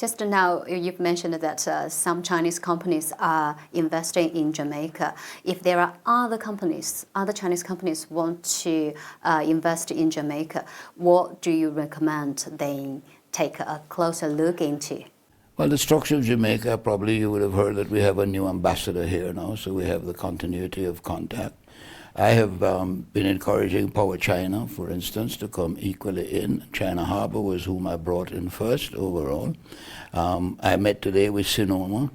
Just now, you've mentioned that some Chinese companies are investing in Jamaica. If there are other companies, other Chinese companies want to invest in Jamaica, what do you recommend they take a closer look into? Well, the structure of Jamaica, probably you would have heard that we have a new ambassador here now, so we have the continuity of contact. I have been encouraging Power China, for instance, to come equally in. China Harbour was whom I brought in first overall. I met today with Sinoma,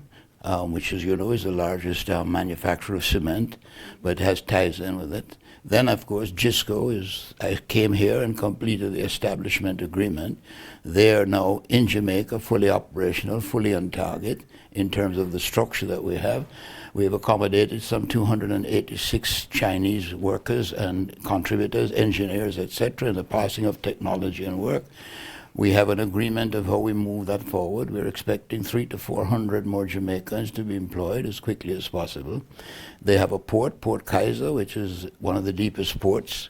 which, as you know, is the largest manufacturer of cement, but has ties in with it. Then, of course, GISCO I came here and completed the establishment agreement. They are now in Jamaica, fully operational, fully on target in terms of the structure that we have. We have accommodated some 286 Chinese workers and contributors, engineers, etc., in the passing of technology and work. We have an agreement of how we move that forward. We're expecting 300 to 400 more Jamaicans to be employed as quickly as possible. They have a port, Port Kaiser, which is one of the deepest ports.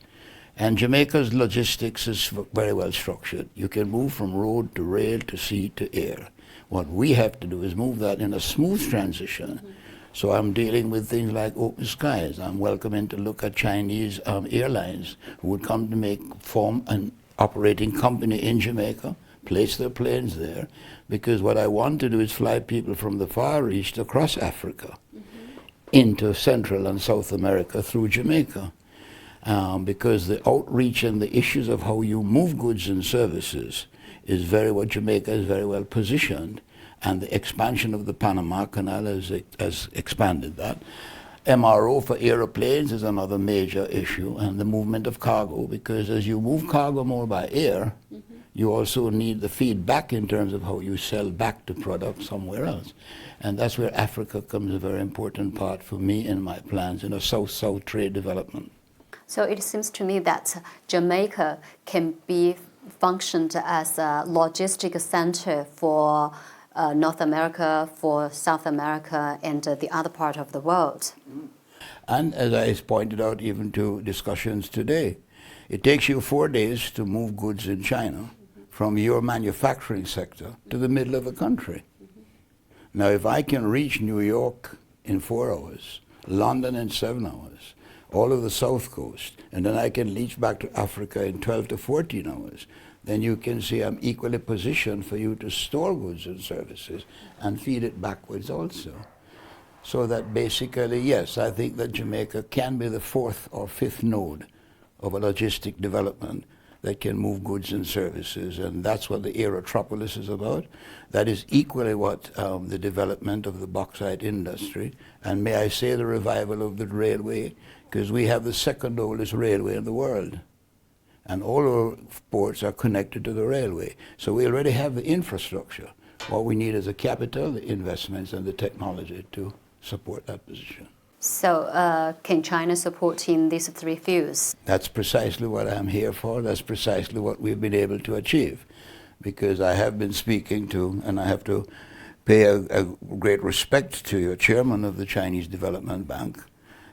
And Jamaica's logistics is very well structured. You can move from road to rail to sea to air. What we have to do is move that in a smooth transition. So I'm dealing with things like open skies. I'm welcoming to look at Chinese airlines who would come to form an operating company in Jamaica, place their planes there, because what I want to do is fly people from the Far East across Africa into Central and South America through Jamaica. Because the outreach and the issues of how you move goods and services Jamaica is very well positioned, and the expansion of the Panama Canal has expanded that. MRO for aeroplanes is another major issue, and the movement of cargo, because as you move cargo more by air, you also need the feedback in terms of how you sell back the product somewhere else. And that's where Africa comes a very important part for me in my plans in a South-South trade development. So it seems to me that Jamaica can be functioned as a logistic center for North America, for South America, and the other part of the world. And as I pointed out even to discussions today, it takes you 4 days to move goods in China from your manufacturing sector to the middle of the country. Now, if I can reach New York in 4 hours, London in 7 hours, all of the South Coast, and then I can reach back to Africa in 12 to 14 hours, then you can see I'm equally positioned for you to store goods and services and feed it backwards also. So that basically, yes, I think that Jamaica can be the 4th or 5th node of a logistic development that can move goods and services, and that's what the Aerotropolis is about. That is equally what the development of the bauxite industry, and may I say the revival of the railway, because we have the 2nd oldest railway in the world. And all our ports are connected to the railway. So we already have the infrastructure. What we need is the capital, the investments, and the technology to support that position. So can China support in these 3 fields? That's precisely what I'm here for. That's precisely what we've been able to achieve. Because I have been speaking to, and I have to pay a great respect to your chairman of the Chinese Development Bank,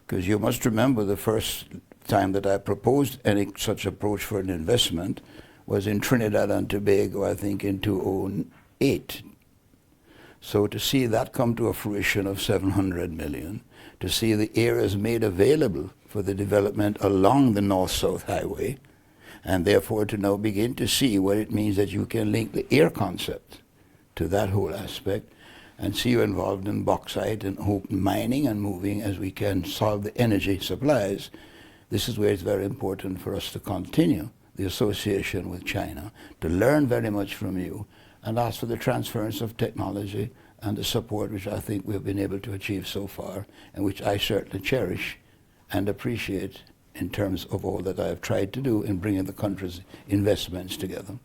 because you must remember the first time that I proposed any such approach for an investment was in Trinidad and Tobago, I think in 2008. So to see that come to a fruition of 700 million, to see the areas made available for the development along the North-South Highway, and therefore to now begin to see what it means that you can link the air concept to that whole aspect, and see you involved in bauxite and open mining and moving as we can solve the energy supplies. This is where it's very important for us to continue the association with China, to learn very much from you, and ask for the transference of technology and the support which I think we've been able to achieve so far, and which I certainly cherish and appreciate in terms of all that I have tried to do in bringing the country's investments together.